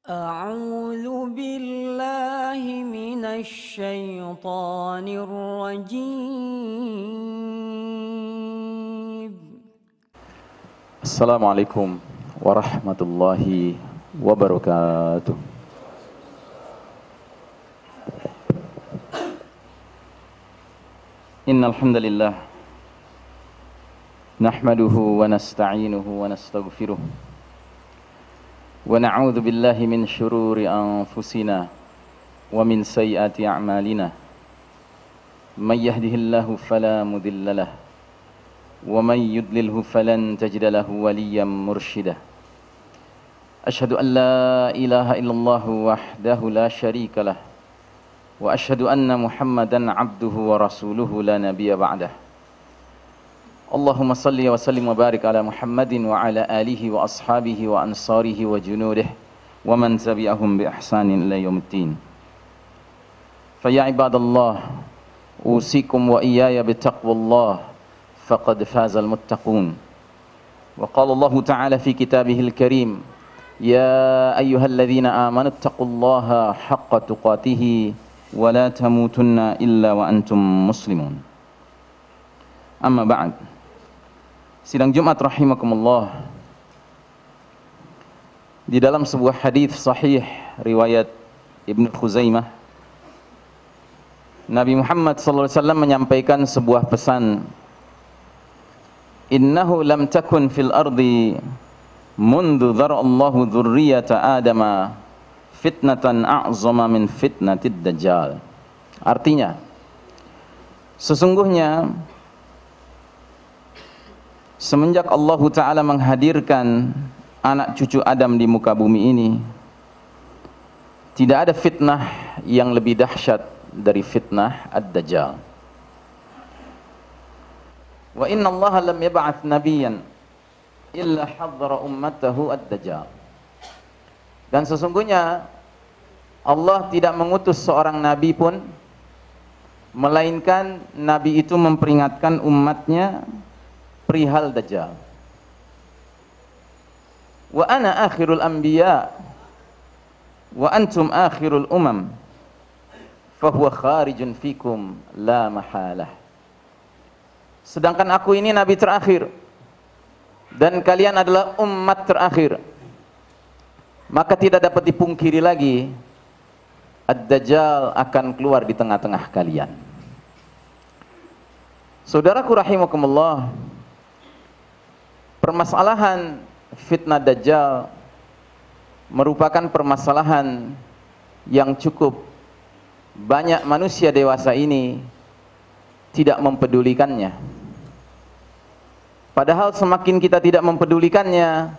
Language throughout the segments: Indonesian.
أعوذ بالله من الشيطان الرجيم. السلام عليكم ورحمة الله وبركاته. إن الحمد لله نحمده ونستعينه ونستغفره ونعوذ بالله من شرور أنفسنا ومن سيئات أعمالنا من يهده الله فلا مضل له ومن يضلله فلن تجد له وليا مرشدا. أشهد أن لا إله إلا الله وحده لا شريك له وأشهد أن محمدا عبده ورسوله لا نبي بعده. اللهم صل وسلم وبارك على محمد وعلى آله وأصحابه وأنصاره وجنوده ومن تبعهم بإحسان إلى يوم الدين. فيا عباد الله أوصيكم وإياي بتقوى الله فقد فاز المتقون. وقال الله تعالى في كتابه الكريم يا أيها الذين آمنوا اتقوا الله حق تقاته ولا تموتن إلا وأنتم مسلمون. أما بعد. Sidang Jumat rahimakumullah. Di dalam sebuah hadis sahih riwayat Ibnu Khuzaimah, Nabi Muhammad sallallahu alaihi wasallam menyampaikan sebuah pesan. Innahu lam takun fil ardi mundu dzara'allahu dzurriyyata adama fitnatan a'zama min fitnatid dajjal. Artinya, sesungguhnya semenjak Allah Ta'ala menghadirkan anak cucu Adam di muka bumi ini, tidak ada fitnah yang lebih dahsyat dari fitnah ad-dajjal. Wa inna Allah lam yab'ats nabiyyan illa hadzara ummatahu ad-dajjal. Dan sesungguhnya Allah tidak mengutus seorang nabi pun melainkan nabi itu memperingatkan umatnya perihal dajjal. Wa ana akhirul anbiya wa antum akhirul umam fahuwa kharijun fikum la mahalah. Sedangkan aku ini nabi terakhir dan kalian adalah umat terakhir, maka tidak dapat dipungkiri lagi ad-dajjal akan keluar di tengah-tengah kalian. Saudaraku rahimakumullah, permasalahan fitnah dajjal merupakan permasalahan yang cukup banyak manusia dewasa ini tidak mempedulikannya. Padahal semakin kita tidak mempedulikannya,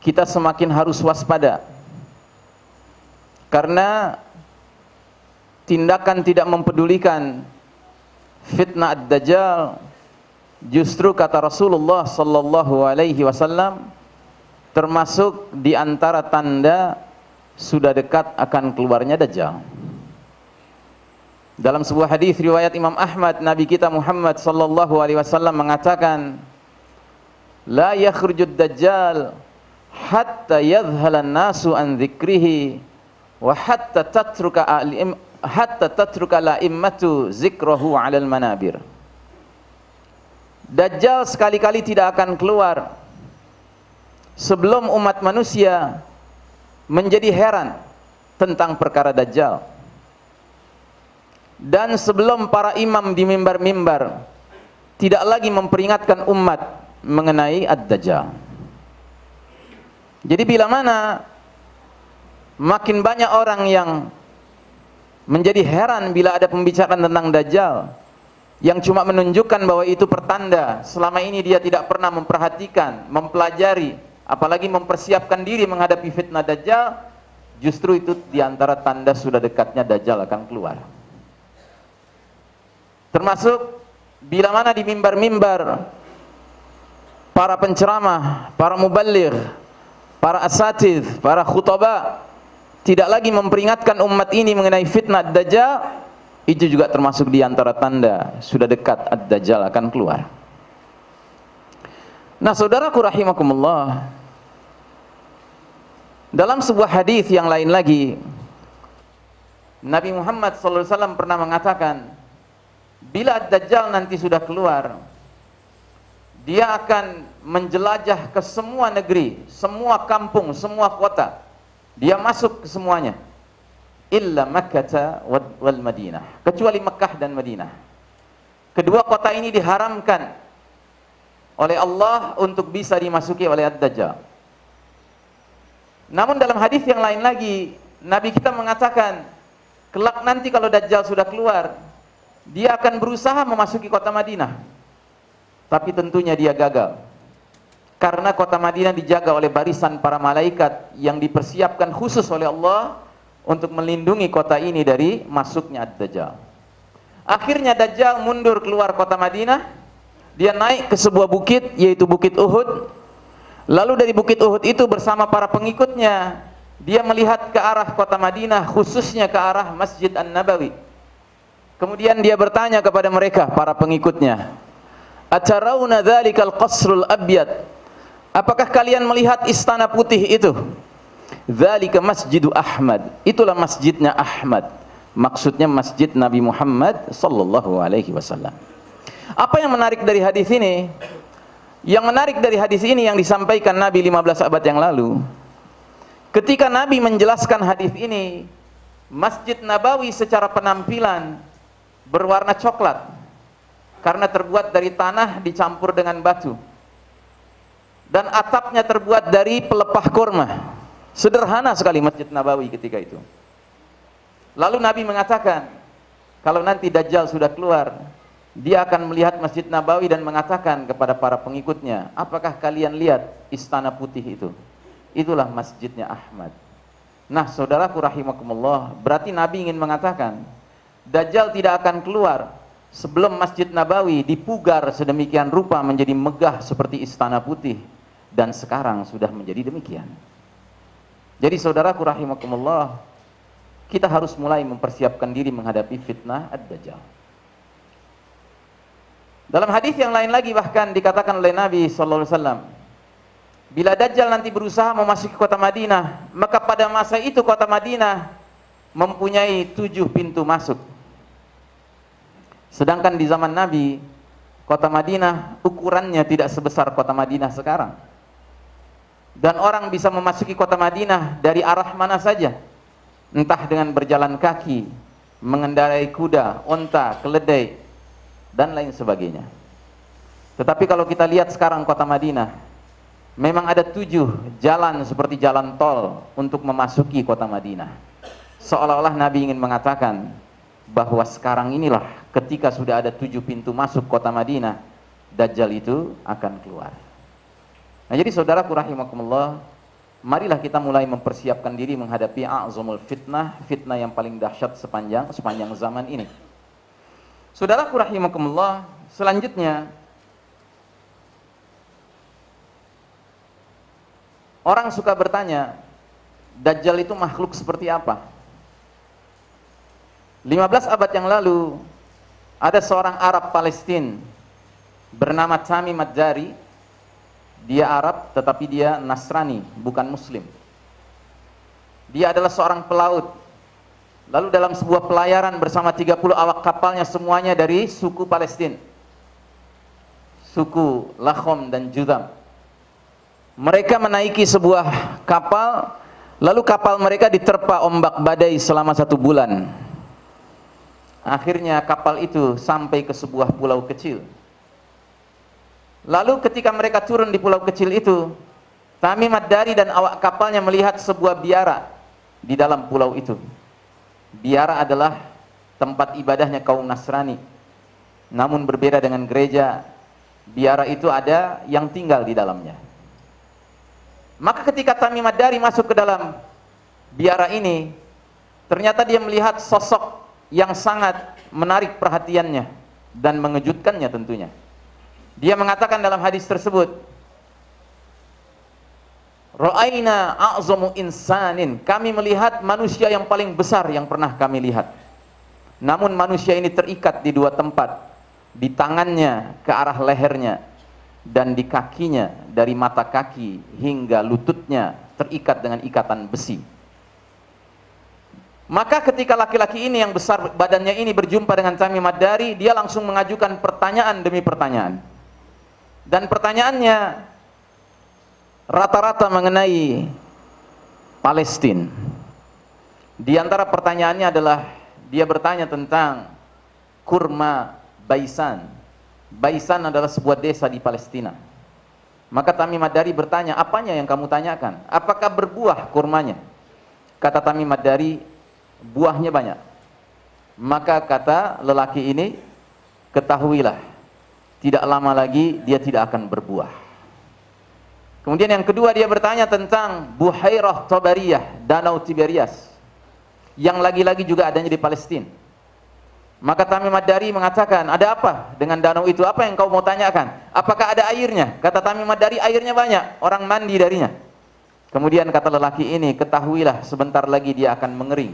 kita semakin harus waspada. Karena tindakan tidak mempedulikan fitnah ad-dajjal justru kata Rasulullah sallallahu alaihi wasallam termasuk di antara tanda sudah dekat akan keluarnya dajjal. Dalam sebuah hadis riwayat Imam Ahmad, Nabi kita Muhammad sallallahu alaihi wasallam mengatakan, la yakhrujud dajjal hatta yadhhalan nasu an dzikrihi wa hatta tatruka la'immatu zikrahu 'alal manabir. Dajjal sekali-kali tidak akan keluar sebelum umat manusia menjadi heran tentang perkara dajjal, dan sebelum para imam di mimbar-mimbar tidak lagi memperingatkan umat mengenai ad-dajjal. Jadi bila mana makin banyak orang yang menjadi heran bila ada pembicaraan tentang dajjal yang cuma menunjukkan bahwa itu pertanda selama ini dia tidak pernah memperhatikan, mempelajari, apalagi mempersiapkan diri menghadapi fitnah dajjal, justru itu diantara tanda sudah dekatnya dajjal akan keluar. Termasuk bila mana di mimbar-mimbar para penceramah, para muballigh, para asatidz, para khutbah tidak lagi memperingatkan umat ini mengenai fitnah dajjal, itu juga termasuk di antara tanda sudah dekat ad-dajjal akan keluar. Nah, saudaraku rahimakumullah, Dalam sebuah hadis yang lain lagi, Nabi Muhammad SAW pernah mengatakan, bila Dajjal nanti sudah keluar, dia akan menjelajah ke semua negeri, semua kampung, semua kota. Dia masuk ke semuanya. Illa Makkah wal Madinah, kecuali Mekah dan Madinah. Kedua kota ini diharamkan oleh Allah untuk bisa dimasuki oleh Ad-Dajjal. Namun dalam hadis yang lain lagi, Nabi kita mengatakan, kelak nanti kalau Dajjal sudah keluar, dia akan berusaha memasuki kota Madinah. Tapi tentunya dia gagal. Karena kota Madinah dijaga oleh barisan para malaikat yang dipersiapkan khusus oleh Allah untuk melindungi kota ini dari masuknya Ad-Dajjal. Akhirnya Dajjal mundur keluar kota Madinah, dia naik ke sebuah bukit, yaitu Bukit Uhud. Lalu dari Bukit Uhud itu bersama para pengikutnya, dia melihat ke arah kota Madinah, khususnya ke arah Masjid An-Nabawi. Kemudian dia bertanya kepada mereka, para pengikutnya, "Atarawna dzalikal qasrul abyad?" Apakah kalian melihat istana putih itu? Dzalika Masjidu Ahmad. Itulah masjidnya Ahmad. Maksudnya masjid Nabi Muhammad sallallahu alaihi wasallam. Apa yang menarik dari hadis ini? Yang menarik dari hadis ini yang disampaikan Nabi 15 abad yang lalu, ketika Nabi menjelaskan hadis ini, Masjid Nabawi secara penampilan berwarna coklat karena terbuat dari tanah dicampur dengan batu, dan atapnya terbuat dari pelepah kurma. Sederhana sekali Masjid Nabawi ketika itu. Lalu Nabi mengatakan, kalau nanti Dajjal sudah keluar, dia akan melihat Masjid Nabawi dan mengatakan kepada para pengikutnya, apakah kalian lihat istana putih itu? Itulah masjidnya Ahmad. Nah, saudaraku rahimakumullah, berarti Nabi ingin mengatakan, Dajjal tidak akan keluar sebelum Masjid Nabawi dipugar sedemikian rupa menjadi megah seperti istana putih, dan sekarang sudah menjadi demikian. Jadi saudaraku rahimakumullah, kita harus mulai mempersiapkan diri menghadapi fitnah Ad-Dajjal. Dalam hadis yang lain lagi bahkan dikatakan oleh Nabi SAW, bila Dajjal nanti berusaha memasuki kota Madinah, maka pada masa itu kota Madinah mempunyai 7 pintu masuk. Sedangkan di zaman Nabi, kota Madinah ukurannya tidak sebesar kota Madinah sekarang. Dan orang bisa memasuki kota Madinah dari arah mana saja, entah dengan berjalan kaki, mengendarai kuda, onta, keledai, dan lain sebagainya. Tetapi kalau kita lihat sekarang kota Madinah, memang ada 7 jalan seperti jalan tol untuk memasuki kota Madinah. Seolah-olah Nabi ingin mengatakan bahwa sekarang inilah ketika sudah ada 7 pintu masuk kota Madinah, Dajjal itu akan keluar. Nah, jadi saudaraku rahimakumullah, marilah kita mulai mempersiapkan diri menghadapi a'zamul fitnah, fitnah yang paling dahsyat sepanjang zaman ini. Saudaraku rahimakumullah, selanjutnya orang suka bertanya, Dajjal itu makhluk seperti apa? 15 abad yang lalu ada seorang Arab Palestina bernama Tamim Ad-Dari. Dia Arab tetapi dia Nasrani, bukan Muslim. Dia adalah seorang pelaut. Lalu dalam sebuah pelayaran bersama 30 awak kapalnya, semuanya dari suku Palestina, suku Lahom dan Judam. Mereka menaiki sebuah kapal, lalu kapal mereka diterpa ombak badai selama 1 bulan. Akhirnya kapal itu sampai ke sebuah pulau kecil. Lalu ketika mereka turun di pulau kecil itu, Tamim Ad-Dari dan awak kapalnya melihat sebuah biara di dalam pulau itu. Biara adalah tempat ibadahnya kaum Nasrani. Namun berbeda dengan gereja, biara itu ada yang tinggal di dalamnya. Maka ketika Tamim Ad-Dari masuk ke dalam biara ini, ternyata dia melihat sosok yang sangat menarik perhatiannya dan mengejutkannya tentunya. Dia mengatakan dalam hadis tersebut, Ra'aina a'zamu insanin, kami melihat manusia yang paling besar yang pernah kami lihat. Namun manusia ini terikat di 2 tempat, di tangannya ke arah lehernya, dan di kakinya dari mata kaki hingga lututnya terikat dengan ikatan besi. Maka ketika laki-laki ini yang besar badannya ini berjumpa dengan Tamim Ad-Dari, dia langsung mengajukan pertanyaan demi pertanyaan. Dan pertanyaannya rata-rata mengenai Palestina. Di antara pertanyaannya adalah dia bertanya tentang kurma Baisan. Baisan adalah sebuah desa di Palestina. Maka Tamim Ad-Dari bertanya, apanya yang kamu tanyakan? Apakah berbuah kurmanya? Kata Tamim Ad-Dari, buahnya banyak. Maka kata lelaki ini, ketahuilah, tidak lama lagi dia tidak akan berbuah. Kemudian yang kedua dia bertanya tentang Buhairah Tabariyah, Danau Tiberias, yang lagi-lagi juga adanya di Palestina. Maka Tamim Ad-Dari mengatakan, ada apa dengan danau itu? Apa yang kau mau tanyakan? Apakah ada airnya? Kata Tamim Ad-Dari, airnya banyak, orang mandi darinya. Kemudian kata lelaki ini, ketahuilah sebentar lagi dia akan mengering.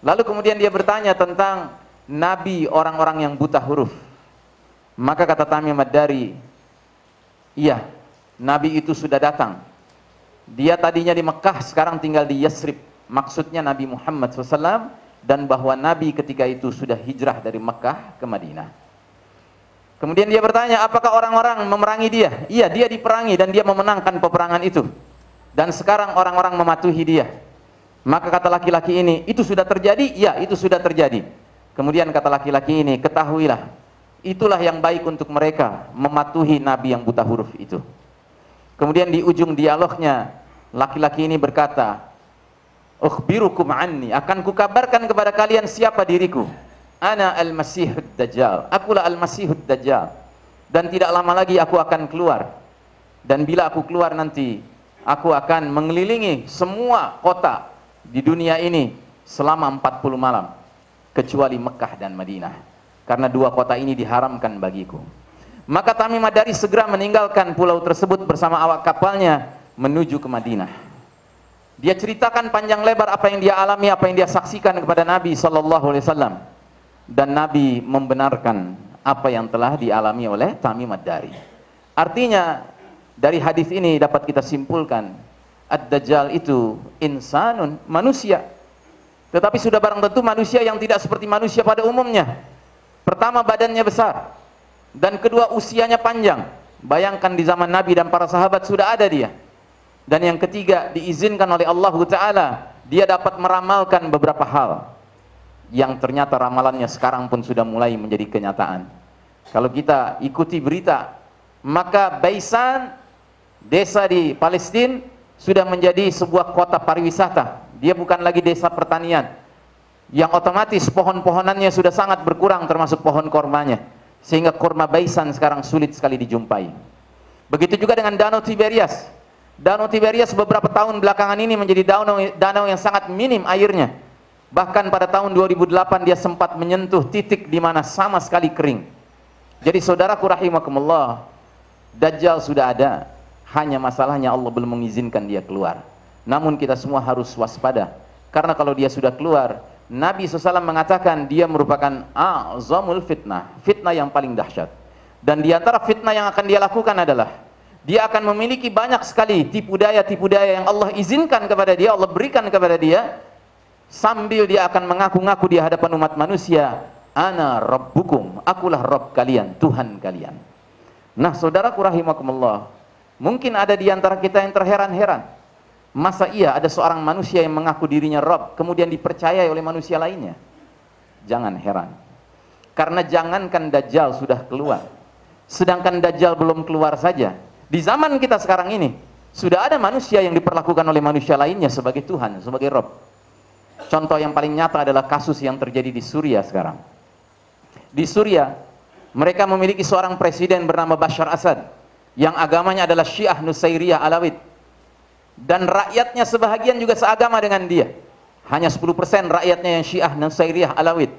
Lalu kemudian dia bertanya tentang nabi orang-orang yang buta huruf. Maka kata Tamim Ad-Dari, iya, nabi itu sudah datang. Dia tadinya di Mekah, sekarang tinggal di Yasrib. Maksudnya Nabi Muhammad SAW, dan bahwa Nabi ketika itu sudah hijrah dari Mekah ke Madinah. Kemudian dia bertanya, apakah orang-orang memerangi dia? Iya, dia diperangi dan dia memenangkan peperangan itu. Dan sekarang orang-orang mematuhi dia. Maka kata laki-laki ini, itu sudah terjadi? Iya, itu sudah terjadi. Kemudian kata laki-laki ini, ketahuilah, itulah yang baik untuk mereka, mematuhi Nabi yang buta huruf itu. Kemudian di ujung dialognya, laki-laki ini berkata, ukhbirukum anni, akan kukabarkan kepada kalian siapa diriku. Ana al-Masihud Dajjal, akulah al-Masihud Dajjal. Dan tidak lama lagi aku akan keluar. Dan bila aku keluar nanti, aku akan mengelilingi semua kota di dunia ini selama 40 malam, kecuali Mekah dan Madinah, karena dua kota ini diharamkan bagiku. Maka Tamim Ad-Dari segera meninggalkan pulau tersebut bersama awak kapalnya menuju ke Madinah. Dia ceritakan panjang lebar apa yang dia alami, apa yang dia saksikan kepada Nabi SAW. Dan Nabi membenarkan apa yang telah dialami oleh Tamim Ad-Dari. Artinya, dari hadis ini dapat kita simpulkan, Ad-Dajjal itu insanun, manusia. Tetapi sudah barang tentu manusia yang tidak seperti manusia pada umumnya. Pertama, badannya besar. Dan kedua, usianya panjang. Bayangkan di zaman Nabi dan para sahabat sudah ada dia. Dan yang ketiga, diizinkan oleh Allah Ta'ala, dia dapat meramalkan beberapa hal yang ternyata ramalannya sekarang pun sudah mulai menjadi kenyataan. Kalau kita ikuti berita, maka Baisan, desa di Palestina, sudah menjadi sebuah kota pariwisata. Dia bukan lagi desa pertanian, yang otomatis pohon-pohonannya sudah sangat berkurang, termasuk pohon kormanya, sehingga kurma Baisan sekarang sulit sekali dijumpai. Begitu juga dengan Danau Tiberias. Danau Tiberias beberapa tahun belakangan ini menjadi danau yang sangat minim airnya. Bahkan pada tahun 2008 dia sempat menyentuh titik di mana sama sekali kering. Jadi saudaraku rahimakumullah, Dajjal sudah ada, hanya masalahnya Allah belum mengizinkan dia keluar. Namun kita semua harus waspada, karena kalau dia sudah keluar, Nabi SAW mengatakan dia merupakan a'zamul fitnah, fitnah yang paling dahsyat. Dan di antara fitnah yang akan dia lakukan adalah dia akan memiliki banyak sekali tipu daya yang Allah izinkan kepada dia, Allah berikan kepada dia, sambil dia akan mengaku-ngaku di hadapan umat manusia, ana rabbukum, akulah Rabb kalian, Tuhan kalian. Nah saudaraku rahimakumullah, mungkin ada di antara kita yang terheran-heran, masa iya ada seorang manusia yang mengaku dirinya Rabb kemudian dipercayai oleh manusia lainnya? Jangan heran, karena jangankan Dajjal sudah keluar, sedangkan Dajjal belum keluar saja, di zaman kita sekarang ini sudah ada manusia yang diperlakukan oleh manusia lainnya sebagai Tuhan, sebagai Rabb. Contoh yang paling nyata adalah kasus yang terjadi di Suriah sekarang. Di Suriah, mereka memiliki seorang presiden bernama Bashar Assad, yang agamanya adalah Syiah Nusairiyah Alawid. Dan rakyatnya sebahagian juga seagama dengan dia. Hanya 10% rakyatnya yang Syiah Nusairiyah Alawid.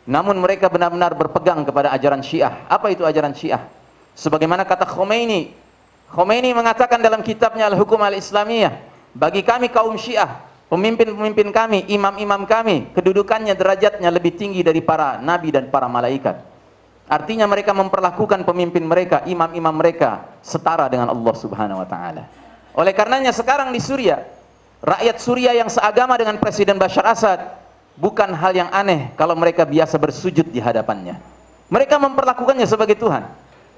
Namun mereka benar-benar berpegang kepada ajaran Syiah. Apa itu ajaran Syiah? Sebagaimana kata Khomeini mengatakan dalam kitabnya Al-Hukum Al-Islamiyah, bagi kami kaum Syiah, pemimpin-pemimpin kami, imam-imam kami, kedudukannya, derajatnya lebih tinggi dari para nabi dan para malaikat. Artinya mereka memperlakukan pemimpin mereka, imam-imam mereka setara dengan Allah Subhanahu wa taala. Oleh karenanya sekarang di Suriah, rakyat Suriah yang seagama dengan Presiden Bashar Assad, bukan hal yang aneh kalau mereka biasa bersujud di hadapannya. Mereka memperlakukannya sebagai Tuhan.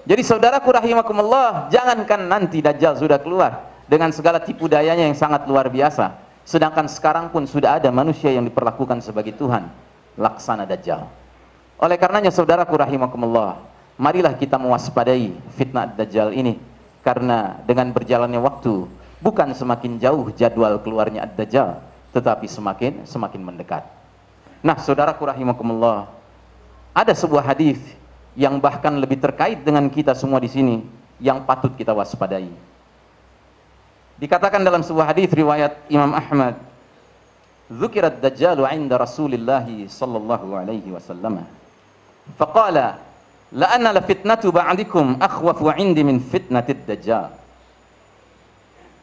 Jadi saudaraku rahimakumullah, jangankan nanti Dajjal sudah keluar dengan segala tipu dayanya yang sangat luar biasa, sedangkan sekarang pun sudah ada manusia yang diperlakukan sebagai Tuhan, laksana Dajjal. Oleh karenanya saudaraku rahimakumullah, marilah kita mewaspadai fitnah Dajjal ini, karena dengan berjalannya waktu bukan semakin jauh jadwal keluarnya Ad-Dajjal, tetapi semakin mendekat. Nah, saudaraku rahimakumullah, ada sebuah hadis yang bahkan lebih terkait dengan kita semua di sini yang patut kita waspadai. Dikatakan dalam sebuah hadis riwayat Imam Ahmad, "Dzukirat Dajjalu 'inda Rasulillah sallallahu alaihi wasallam. Faqala, la anna la fitnatu ba'dikum akhwafu 'indi min fitnatid Dajjal."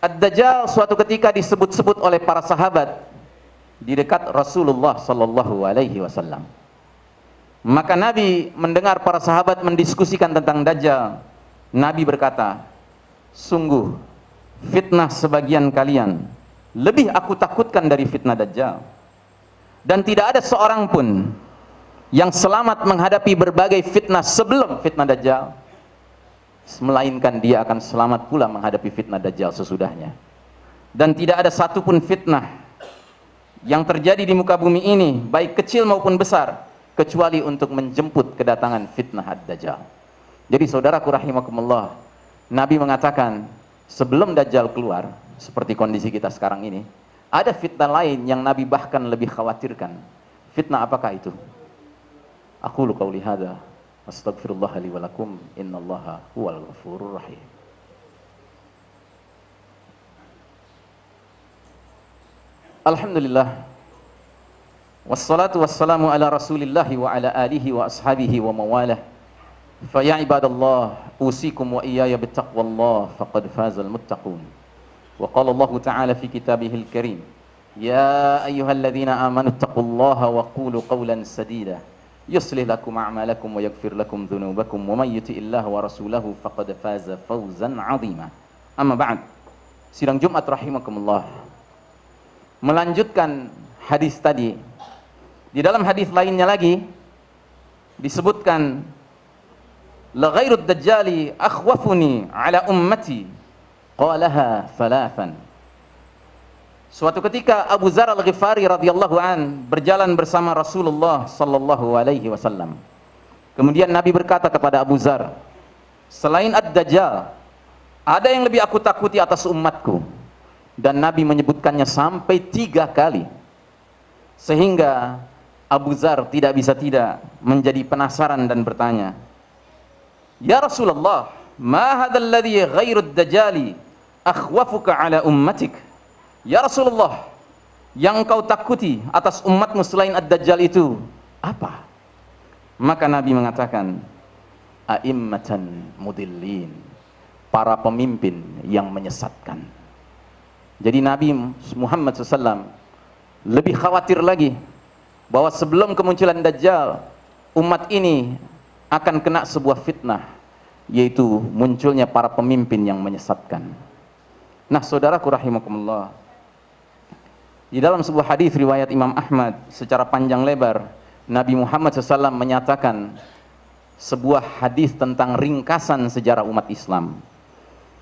Ad-Dajjal suatu ketika disebut-sebut oleh para sahabat di dekat Rasulullah sallallahu alaihi wasallam. Maka Nabi mendengar para sahabat mendiskusikan tentang Dajjal. Nabi berkata, "Sungguh fitnah sebagian kalian lebih aku takutkan dari fitnah Dajjal. Dan tidak ada seorang pun yang selamat menghadapi berbagai fitnah sebelum fitnah Dajjal, melainkan dia akan selamat pula menghadapi fitnah Dajjal sesudahnya. Dan tidak ada satupun fitnah yang terjadi di muka bumi ini, baik kecil maupun besar, kecuali untuk menjemput kedatangan fitnah Ad-Dajjal." Jadi saudaraku rahimakumullah, Nabi mengatakan sebelum Dajjal keluar, seperti kondisi kita sekarang ini, ada fitnah lain yang Nabi bahkan lebih khawatirkan. Fitnah apakah itu? Aqulu qauli hadza astaghfirullah li wa lakum innallaha huwal ghafurur rahim. Alhamdulillah, wassalatu wassalamu ala rasulillahi wa ala alihi wa ashabihi wa mawalah. Fa ya ibadallah, usikum wa iyaya bittaqwallah faqad fazal muttaqun. Wa qala Allah ta'ala fi kitabihil karim, ya ayyuhalladzina amanu taqullaha wa qulu qawlan sadida yuslih lakum a'malakum wa yaghfir lakum dhunubakum wa may yuti'illaha wa rasulahu faqad faza fawzan 'azima. Amma ba'd. Sidang Jumat rahimakumullah. Melanjutkan hadis tadi, di dalam hadis lainnya lagi disebutkan, la ghairud dajjali akhwafuni ala ummati qalaha thalathan. Suatu ketika Abu Dzar Al-Ghifari radhiyallahu an berjalan bersama Rasulullah sallallahu alaihi wasallam. Kemudian Nabi berkata kepada Abu Dzar, selain Ad-Dajjal, ada yang lebih aku takuti atas umatku. Dan Nabi menyebutkannya sampai 3 kali, sehingga Abu Dzar tidak bisa tidak menjadi penasaran dan bertanya, ya Rasulullah, ma hadzal ladzi ghairud dajjali akhwafuka ala ummatik? Ya Rasulullah, yang kau takuti atas umatmu selain Ad-Dajjal itu apa? Maka Nabi mengatakan, a'immatan mudillin, para pemimpin yang menyesatkan. Jadi Nabi Muhammad SAW lebih khawatir lagi bahwa sebelum kemunculan Dajjal, umat ini akan kena sebuah fitnah, yaitu munculnya para pemimpin yang menyesatkan. Nah, saudaraku rahimakumullah, di dalam sebuah hadis riwayat Imam Ahmad secara panjang lebar, Nabi Muhammad SAW menyatakan sebuah hadis tentang ringkasan sejarah umat Islam.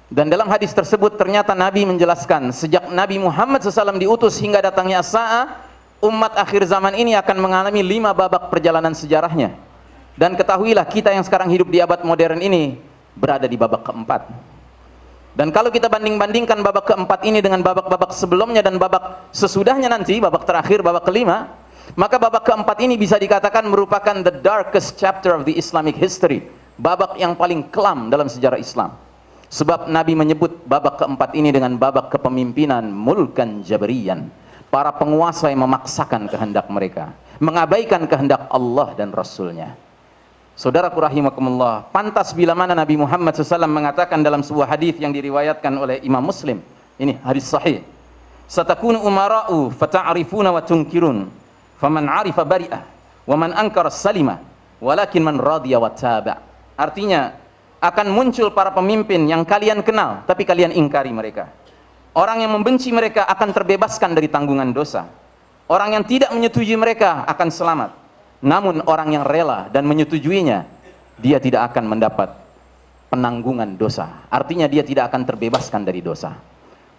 Dan dalam hadis tersebut ternyata Nabi menjelaskan, sejak Nabi Muhammad SAW diutus hingga datangnya as-sa'ah, umat akhir zaman ini akan mengalami 5 babak perjalanan sejarahnya. Dan ketahuilah, kita yang sekarang hidup di abad modern ini berada di babak keempat. Dan kalau kita banding-bandingkan babak keempat ini dengan babak-babak sebelumnya dan babak sesudahnya nanti, babak terakhir, babak kelima, maka babak keempat ini bisa dikatakan merupakan the darkest chapter of the Islamic history, babak yang paling kelam dalam sejarah Islam. Sebab Nabi menyebut babak keempat ini dengan babak kepemimpinan mulkan jabariyan, para penguasa yang memaksakan kehendak mereka, mengabaikan kehendak Allah dan Rasulnya. Saudaraku rahimakumullah, pantas bila mana Nabi Muhammad SAW mengatakan dalam sebuah hadis yang diriwayatkan oleh Imam Muslim, ini hadis sahih, satakunu umara'u fata'arifuna wa tunkirun, faman 'arifa bari'ah wa man ankara salima, walakin man radiya wa taba'. Artinya, akan muncul para pemimpin yang kalian kenal tapi kalian ingkari mereka. Orang yang membenci mereka akan terbebaskan dari tanggungan dosa. Orang yang tidak menyetujui mereka akan selamat. Namun orang yang rela dan menyetujuinya, dia tidak akan mendapat penanggungan dosa. Artinya dia tidak akan terbebaskan dari dosa.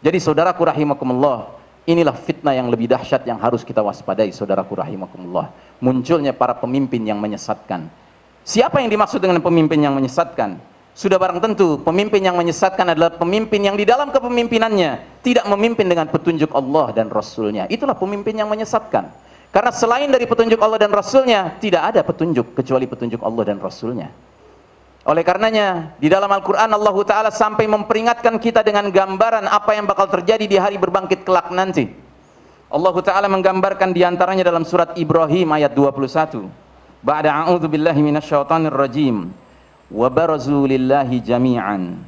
Jadi saudaraku rahimakumullah, inilah fitnah yang lebih dahsyat yang harus kita waspadai, saudaraku rahimakumullah. Munculnya para pemimpin yang menyesatkan. Siapa yang dimaksud dengan pemimpin yang menyesatkan? Sudah barang tentu pemimpin yang menyesatkan adalah pemimpin yang di dalam kepemimpinannya tidak memimpin dengan petunjuk Allah dan Rasulnya. Itulah pemimpin yang menyesatkan. Karena selain dari petunjuk Allah dan Rasulnya, tidak ada petunjuk kecuali petunjuk Allah dan Rasulnya. Oleh karenanya di dalam Al-Quran Allah Ta'ala sampai memperingatkan kita dengan gambaran apa yang bakal terjadi di hari berbangkit kelak nanti. Allah Ta'ala menggambarkan diantaranya dalam surat Ibrahim ayat 21. Ba'da a'udzu billahi minasyaitonir rajim. Wa barazu lillahi jami'an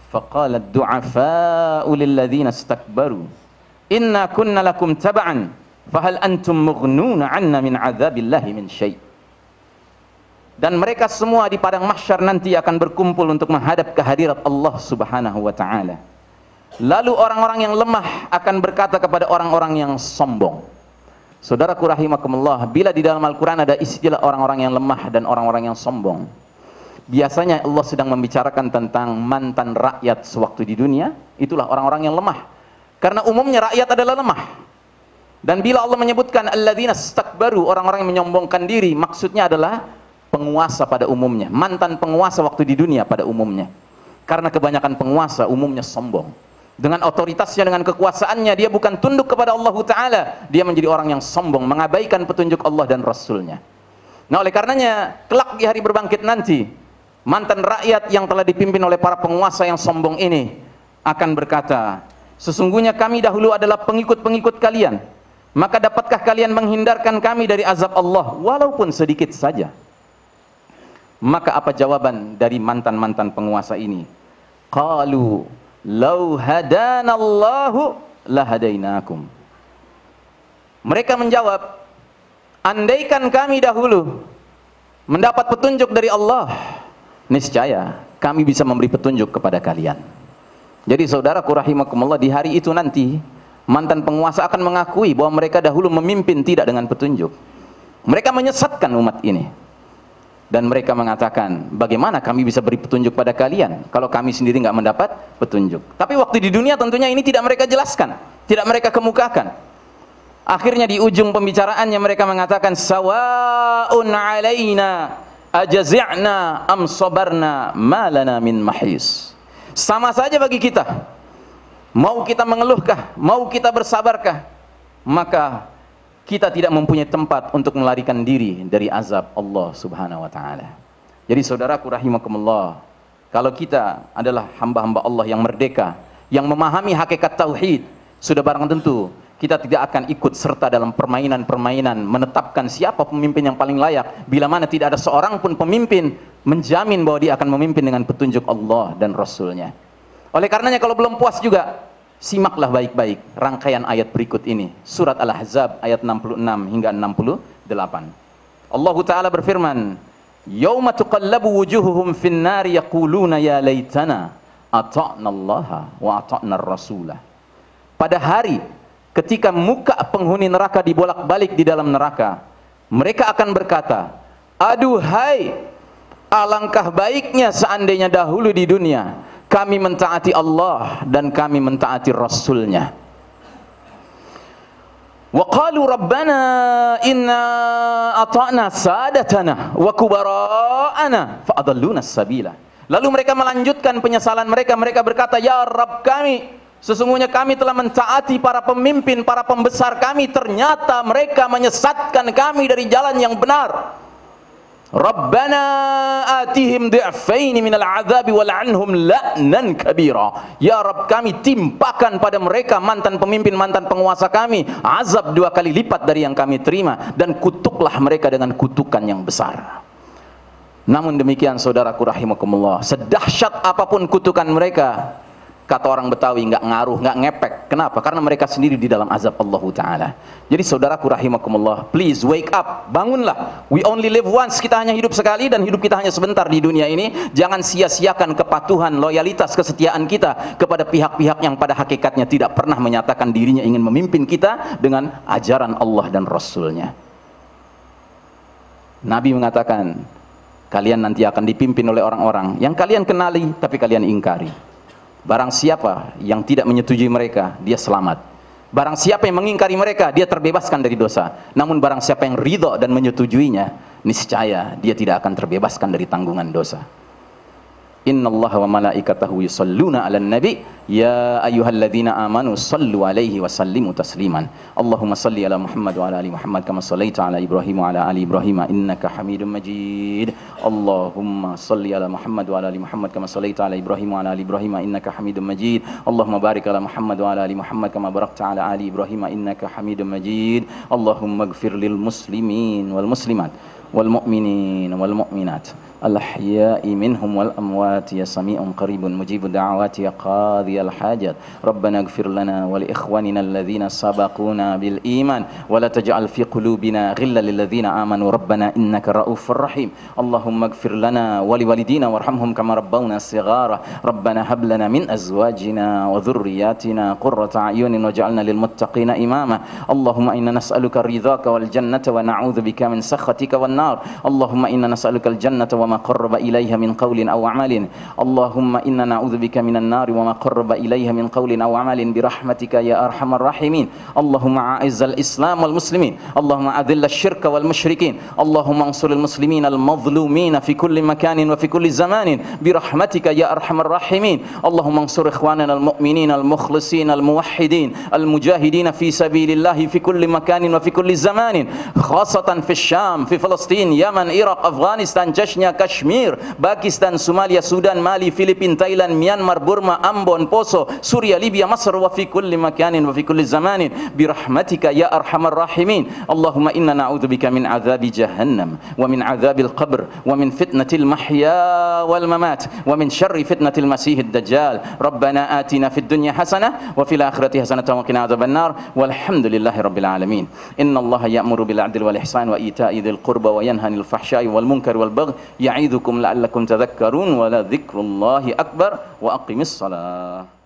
faqala ad-du'afa'u lilladzina istakbaru inna kunna lakum tab'an fahal antum mughnuna 'anna min 'adzabillahi min syai'. Dan mereka semua di padang mahsyar nanti akan berkumpul untuk menghadap kehadirat Allah Subhanahu wa taala. Lalu orang-orang yang lemah akan berkata kepada orang-orang yang sombong. Saudaraku rahimakumullah, bila di dalam Al-Qur'an ada istilah orang-orang yang lemah dan orang-orang yang sombong, biasanya Allah sedang membicarakan tentang mantan rakyat sewaktu di dunia. Itulah orang-orang yang lemah. Karena umumnya rakyat adalah lemah. Dan bila Allah menyebutkan alladzina istakbaru, orang-orang yang menyombongkan diri, maksudnya adalah penguasa pada umumnya, mantan penguasa waktu di dunia pada umumnya. Karena kebanyakan penguasa umumnya sombong. Dengan otoritasnya, dengan kekuasaannya, dia bukan tunduk kepada Allah Ta'ala, dia menjadi orang yang sombong, mengabaikan petunjuk Allah dan Rasulnya. Nah oleh karenanya kelak di hari berbangkit nanti, mantan rakyat yang telah dipimpin oleh para penguasa yang sombong ini akan berkata, sesungguhnya kami dahulu adalah pengikut-pengikut kalian, maka dapatkah kalian menghindarkan kami dari azab Allah walaupun sedikit saja? Maka apa jawaban dari mantan-mantan penguasa ini? Qalu law hadanallahu lahadainakum. Mereka menjawab, andaikan kami dahulu mendapat petunjuk dari Allah, niscaya kami bisa memberi petunjuk kepada kalian. Jadi saudaraku rahimakumullah, di hari itu nanti mantan penguasa akan mengakui bahwa mereka dahulu memimpin tidak dengan petunjuk. Mereka menyesatkan umat ini. Dan mereka mengatakan, bagaimana kami bisa beri petunjuk pada kalian kalau kami sendiri nggak mendapat petunjuk. Tapi waktu di dunia tentunya ini tidak mereka jelaskan, tidak mereka kemukakan. Akhirnya di ujung pembicaraannya mereka mengatakan, sawa'un alaina ajazi'na am sabarna ma lana min mahis. Sama saja bagi kita, mau kita mengeluhkah, mau kita bersabarkah, maka kita tidak mempunyai tempat untuk melarikan diri dari azab Allah Subhanahu wa taala. Jadi saudaraku rahimakumullah, kalau kita adalah hamba-hamba Allah yang merdeka, yang memahami hakikat tauhid, sudah barang tentu kita tidak akan ikut serta dalam permainan-permainan menetapkan siapa pemimpin yang paling layak, bila mana tidak ada seorang pun pemimpin menjamin bahwa dia akan memimpin dengan petunjuk Allah dan Rasulnya. Oleh karenanya kalau belum puas juga, simaklah baik-baik rangkaian ayat berikut ini, surat Al-Ahzab ayat 66 hingga 68. Allah Ta'ala berfirman, yauma tuqallabu wujuhuhum fin nari yaquluna ya laitana ata'na allaha wa ata'na ar-rasulah. Pada hari ketika muka penghuni neraka dibolak-balik di dalam neraka, mereka akan berkata, aduhai, alangkah baiknya seandainya dahulu di dunia kami mentaati Allah dan kami mentaati Rasulnya. Wa qalu rabbana inna ata'na sadatana wa kubara'ana fa adalluna as-sabila. Lalu mereka melanjutkan penyesalan mereka. Mereka berkata, ya Rabb kami, sesungguhnya kami telah mentaati para pemimpin, para pembesar kami, ternyata mereka menyesatkan kami dari jalan yang benar. Rabbana atihim du'afaini minal azabi wal'anhum la'nan kabira. Ya Rabb kami, timpakan pada mereka, mantan pemimpin, mantan penguasa kami, azab 2 kali lipat dari yang kami terima, dan kutuklah mereka dengan kutukan yang besar. Namun demikian saudaraku rahimakumullah, sedahsyat apapun kutukan mereka, Kata orang Betawi, nggak ngaruh, nggak ngepek. Kenapa? Karena mereka sendiri di dalam azab Allah Ta'ala. Jadi saudaraku rahimakumullah, please wake up, bangunlah. We only live once, kita hanya hidup sekali dan hidup kita hanya sebentar di dunia ini. Jangan sia-siakan kepatuhan, loyalitas, kesetiaan kita kepada pihak-pihak yang pada hakikatnya tidak pernah menyatakan dirinya ingin memimpin kita dengan ajaran Allah dan Rasulnya. Nabi mengatakan, kalian nanti akan dipimpin oleh orang-orang yang kalian kenali tapi kalian ingkari. Barang siapa yang tidak menyetujui mereka, dia selamat. Barang siapa yang mengingkari mereka, dia terbebaskan dari dosa. Namun barang siapa yang ridha dan menyetujuinya, niscaya dia tidak akan terbebaskan dari tanggungan dosa. Innallaha wa malaikatahu yusalluna 'alan nabi ya ayyuhalladzina amanu sallu 'alaihi wa sallimu tasliman. Allahumma salli ala Muhammad wa ala ali Muhammad kama shallaita ala Ibrahim wa ala ali Ibrahim innaka Hamidum Majid. Allahumma salli ala Muhammad wa ala ali Muhammad kama shallaita ala Ibrahim wa ala ali Ibrahim innaka Hamidum Majid. Allahumma barik ala Muhammad wa ala ali Muhammad kama barakta ala ali Ibrahim innaka Hamidum Majid. Allahumma ighfir lil muslimin wal muslimat wal mu'minin wal mu'minat الأحياء منهم والأموات يا سميع قريب مجيب الدعوات يا قاضي الحاجات ربنا اغفر لنا ولإخواننا الذين سبقونا بالإيمان ولا تجعل في قلوبنا غلا للذين آمنوا ربنا إنك رؤوف رحيم اللهم اغفر لنا ولوالدينا وارحمهم كما ربونا صغارا ربنا هب لنا من أزواجنا وذرياتنا قرة أعين واجعلنا للمتقين إماما اللهم إنا نسألك رضاك والجنة ونعوذ بك من سخطك والنار اللهم إنا نسألك الجنة وما قرب إليها من قول أو عمل اللهم إنا نعوذ بك من النار وما قرب إليها من قول أو عمل برحمتك يا أرحم الراحمين اللهم أعز الإسلام والمسلمين اللهم أذل الشرك والمشركين اللهم انصر المسلمين المظلومين في كل مكان وفي كل زمان برحمتك يا أرحم الراحمين اللهم انصر إخواننا المؤمنين المخلصين الموحدين المجاهدين في سبيل الله في كل مكان وفي كل زمان خاصة في الشام في فلسطين يمن إيراق أفغانستان تشنيا كشمير باكستان سوماليا سودان مالي فلبين تايلاند ميانمار بورما أمبون بوسو سوريا ليبيا مصر وفي كل مكان وفي كل زمان برحمتك يا أرحم الراحمين اللهم إنا نعوذ بك من عذاب جهنم ومن عذاب القبر ومن فتنة المحيا والممات ومن شر فتنة المسيح الدجال ربنا آتنا في الدنيا حسنة وفي الآخرة حسنة وقنا عذاب النار والحمد لله رب العالمين إن الله يأمر بالعدل والإحسان وإيتاء ذي القربى وينهى عن الفحشاء والمنكر والبغي يعظكم لعلكم تذكرون ولذكر الله أكبر وأقم الصلاة